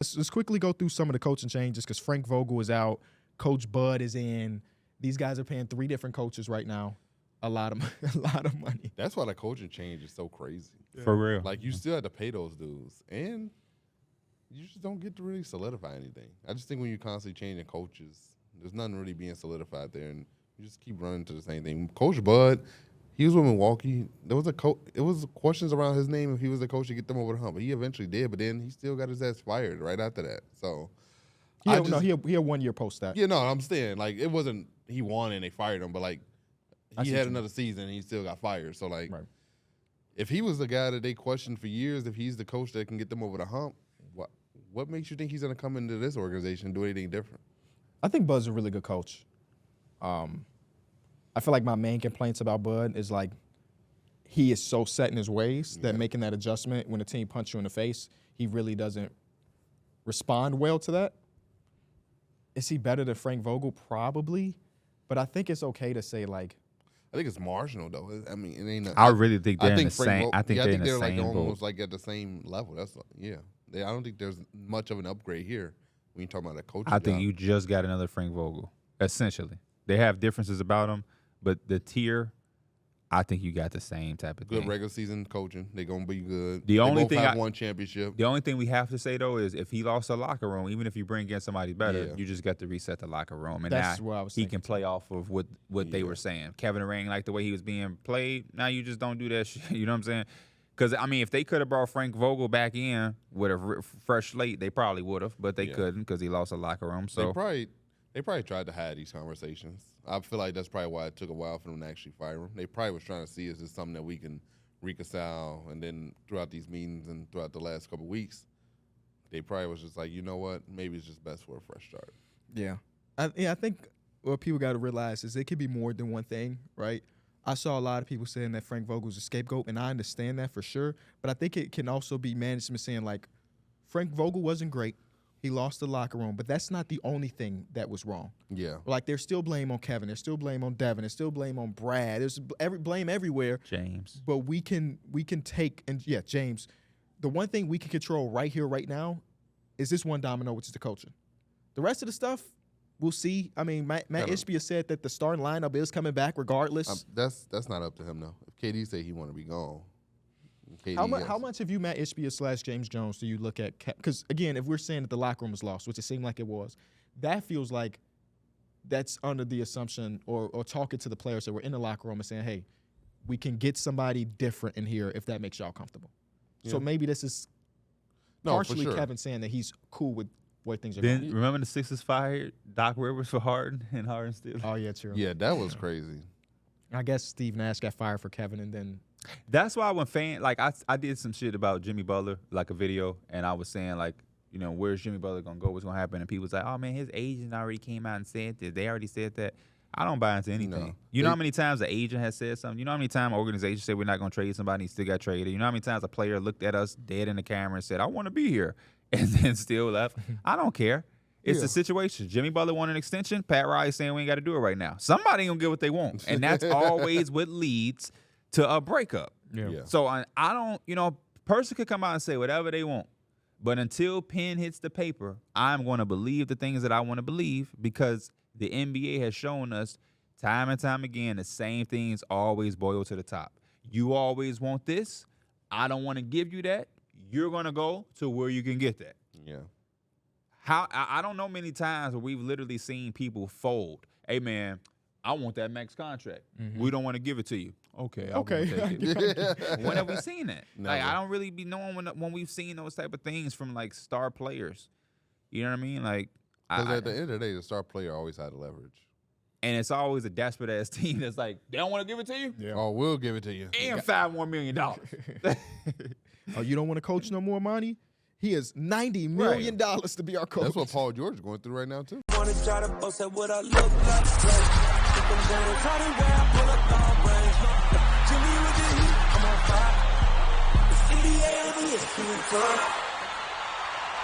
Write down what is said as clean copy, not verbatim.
let's quickly go through some of the coaching changes because Frank Vogel is out. Coach Bud is in. These guys are paying 3 different coaches right now. A lot of money. That's why the coaching change is so crazy. Yeah. For real. Like, you still have to pay those dudes. And you just don't get to really solidify anything. I just think when you're constantly changing coaches, there's nothing really being solidified there. And you just keep running to the same thing. Coach Bud, he was with Milwaukee. It was questions around his name if he was the coach to get them over the hump. But he eventually did, but then he still got his ass fired right after that. So he had 1 year post that. Yeah, no, I'm saying, like, it wasn't he won and they fired him, but, like, he had another season and he still got fired. So, like, if he was the guy that they questioned for years, if he's the coach that can get them over the hump, what makes you think he's going to come into this organization and do anything different? I think Bud's a really good coach. I feel like my main complaints about Bud is, like, he is so set in his ways that making that adjustment when a team punches you in the face, he really doesn't respond well to that. Is he better than Frank Vogel? Probably. But I think it's okay to say, like, I think it's marginal, though. I mean, it ain't. I really think they're in the same. I think they're in the same like boat. almost like at the same level. That's I don't think there's much of an upgrade here when you talk about a coach. I think you just got another Frank Vogel. Essentially, they have differences about them, but the tier, I think you got the same type of thing. Good regular season coaching. They're gonna be good. The only thing have one championship. The only thing we have to say though is if he lost the locker room, even if you bring in somebody better, you just got to reset the locker room, and that's now what I was he can play off of what they were saying. Kevin Durant, like the way he was being played. Now you just don't do that shit. You know what I'm saying? Because I mean, if they could have brought Frank Vogel back in with a fresh slate, they probably would have, but they couldn't because he lost the locker room. So they probably tried to hide these conversations. I feel like that's probably why it took a while for them to actually fire him. They probably was trying to see is this something that we can reconcile, and then throughout these meetings and throughout the last couple of weeks, they probably was just like, you know what, maybe it's just best for a fresh start. Yeah. I think what people got to realize is it could be more than one thing, right? I saw a lot of people saying that Frank Vogel's a scapegoat, and I understand that for sure, but I think it can also be management saying, like, Frank Vogel wasn't great. He lost the locker room, but that's not the only thing that was wrong. Yeah. Like, there's still blame on Kevin. There's still blame on Devin. There's still blame on Brad. There's blame everywhere. James. But we can take, and James, the one thing we can control right here, right now, is this one domino, which is the coaching. The rest of the stuff, we'll see. I mean, Matt Ishbia said that the starting lineup is coming back regardless. That's not up to him, though. If KD say he want to be gone. How much of you, Matt Ishbia / James Jones, do you look at? Because, again, if we're saying that the locker room was lost, which it seemed like it was, that feels like that's under the assumption or talking to the players that were in the locker room and saying, hey, we can get somebody different in here if that makes y'all comfortable. Yeah. So maybe this is partially Kevin saying that he's cool with where things are going. Remember the Sixers fired Doc Rivers for Harden and Harden still? Oh, yeah, true. Yeah, that was crazy. I guess Steve Nash got fired for Kevin and then – that's why when I did some shit about Jimmy Butler, like a video, and I was saying, like, you know, where's Jimmy Butler going to go? What's going to happen? And people was like, oh, man, his agent already came out and said this. They already said that. I don't buy into anything. No. You know how many times the agent has said something? You know how many times an organization said we're not going to trade somebody and still got traded? You know how many times a player looked at us dead in the camera and said, I want to be here, and then still left? I don't care. It's the situation. Jimmy Butler wanted an extension. Pat Riley saying we ain't got to do it right now. Somebody ain't going to get what they want, and that's always what leads to a breakup. Yeah. So I don't, you know, person could come out and say whatever they want, but until pen hits the paper, I'm going to believe the things that I want to believe because the NBA has shown us time and time again the same things always boil to the top. You always want this. I don't want to give you that. You're going to go to where you can get that. Yeah. I don't know many times where we've literally seen people fold. Hey, man, I want that max contract. Mm-hmm. We don't want to give it to you. Okay. Take it. When have we seen that? Never. Like, I don't really be knowing when we've seen those type of things from, like, star players. You know what I mean? Like, because at the end of the day, the star player always had the leverage. And it's always a desperate ass team that's like, they don't want to give it to you? Yeah. Oh, we'll give it to you. And $5 more million. Oh, you don't want to coach no more, Monty? He is $90 million to be our coach. That's what Paul George is going through right now, too. Want to try to bust at what I look like. Jimmy with the heat, I'm on fire. It's NBA on the ESPN.